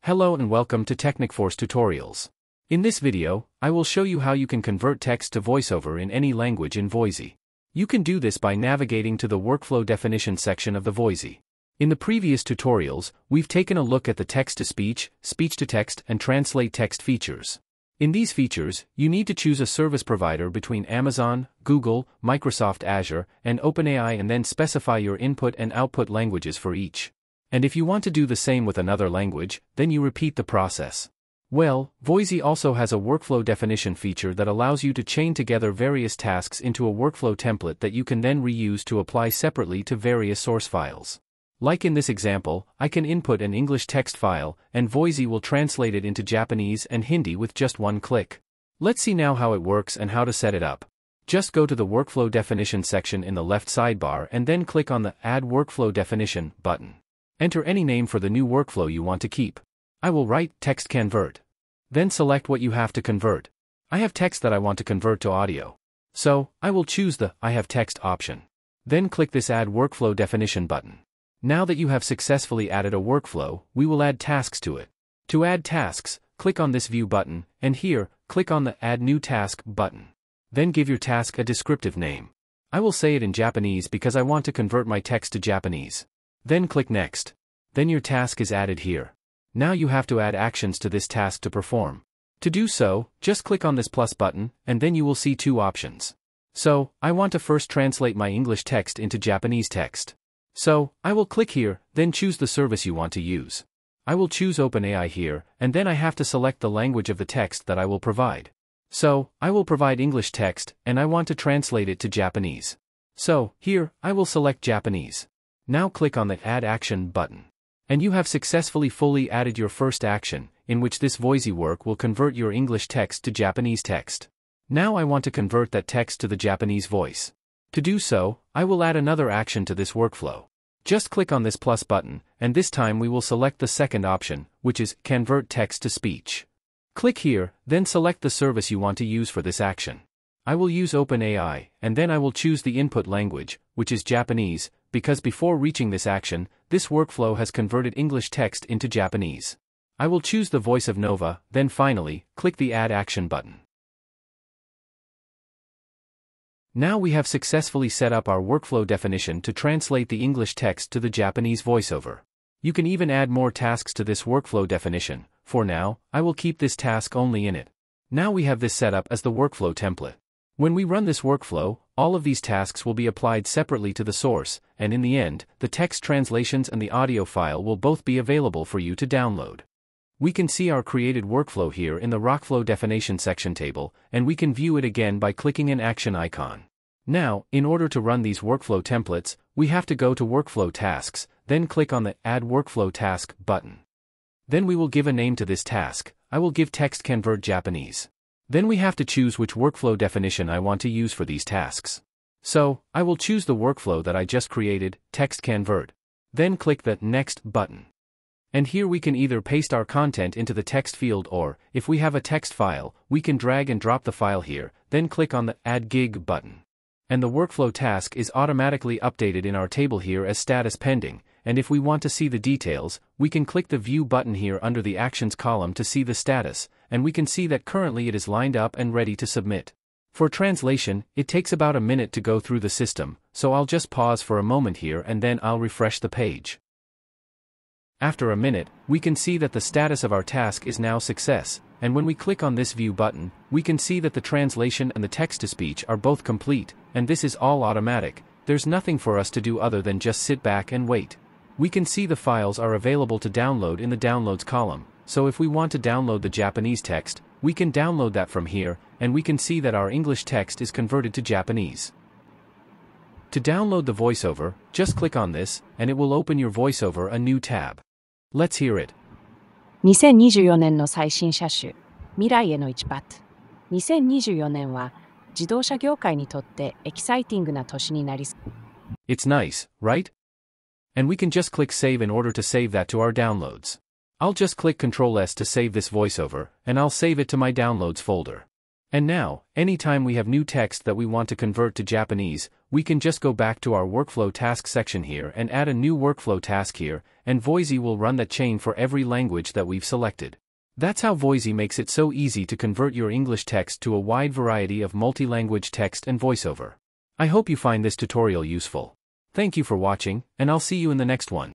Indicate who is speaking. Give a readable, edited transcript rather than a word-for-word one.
Speaker 1: Hello and welcome to Technicforce Tutorials. In this video, I will show you how you can convert text to voiceover in any language in Voisey. You can do this by navigating to the Workflow Definition section of the Voisey. In the previous tutorials, we've taken a look at the text-to-speech, speech-to-text, and translate text features. In these features, you need to choose a service provider between Amazon, Google, Microsoft Azure, and OpenAI and then specify your input and output languages for each. And if you want to do the same with another language, then you repeat the process. Well, Voisey also has a workflow definition feature that allows you to chain together various tasks into a workflow template that you can then reuse to apply separately to various source files. Like in this example, I can input an English text file, and Voisey will translate it into Japanese and Hindi with just one click. Let's see now how it works and how to set it up. Just go to the Workflow Definition section in the left sidebar and then click on the Add Workflow Definition button. Enter any name for the new workflow you want to keep. I will write text convert. Then select what you have to convert. I have text that I want to convert to audio. So, I will choose the I have text option. Then click this Add Workflow Definition button. Now that you have successfully added a workflow, we will add tasks to it. To add tasks, click on this View button, and here, click on the Add New Task button. Then give your task a descriptive name. I will say it in Japanese because I want to convert my text to Japanese. Then click Next. Then your task is added here. Now you have to add actions to this task to perform. To do so, just click on this plus button, and then you will see two options. So, I want to first translate my English text into Japanese text. So, I will click here, then choose the service you want to use. I will choose OpenAI here, and then I have to select the language of the text that I will provide. So, I will provide English text, and I want to translate it to Japanese. So, here, I will select Japanese. Now click on the Add Action button. And you have successfully fully added your first action, in which this Voisey work will convert your English text to Japanese text. Now I want to convert that text to the Japanese voice. To do so, I will add another action to this workflow. Just click on this plus button, and this time we will select the second option, which is Convert Text to Speech. Click here, then select the service you want to use for this action. I will use OpenAI, and then I will choose the input language, which is Japanese, because before reaching this action, this workflow has converted English text into Japanese. I will choose the voice of Nova, then finally, click the Add Action button. Now we have successfully set up our workflow definition to translate the English text to the Japanese voiceover. You can even add more tasks to this workflow definition. For now, I will keep this task only in it. Now we have this set up as the workflow template. When we run this workflow, all of these tasks will be applied separately to the source, and in the end, the text translations and the audio file will both be available for you to download. We can see our created workflow here in the Workflow Definition section table, and we can view it again by clicking an action icon. Now, in order to run these workflow templates, we have to go to Workflow Tasks, then click on the Add Workflow Task button. Then we will give a name to this task. I will give Text Convert Japanese. Then we have to choose which workflow definition I want to use for these tasks. So, I will choose the workflow that I just created, Text Convert. Then click the Next button. And here we can either paste our content into the text field or, if we have a text file, we can drag and drop the file here, then click on the Add Gig button. And the workflow task is automatically updated in our table here as status pending, and if we want to see the details, we can click the View button here under the Actions column to see the status, and we can see that currently it is lined up and ready to submit. For translation, it takes about a minute to go through the system, so I'll just pause for a moment here and then I'll refresh the page. After a minute, we can see that the status of our task is now success, and when we click on this View button, we can see that the translation and the text-to-speech are both complete, and this is all automatic. There's nothing for us to do other than just sit back and wait. We can see the files are available to download in the Downloads column, so if we want to download the Japanese text, we can download that from here, and we can see that our English text is converted to Japanese. To download the voiceover, just click on this, and it will open your voiceover a new tab. Let's hear it.
Speaker 2: 2024年の最新車種、未来への一発。2024年は自動車業界にとってエキサイティングな年になりそう。
Speaker 1: It's nice, right? And we can just click Save in order to save that to our downloads. I'll just click Ctrl S to save this voiceover, and I'll save it to my Downloads folder. And now, anytime we have new text that we want to convert to Japanese, we can just go back to our workflow task section here and add a new workflow task here, and Voisey will run that chain for every language that we've selected. That's how Voisey makes it so easy to convert your English text to a wide variety of multi-language text and voiceover. I hope you find this tutorial useful. Thank you for watching, and I'll see you in the next one.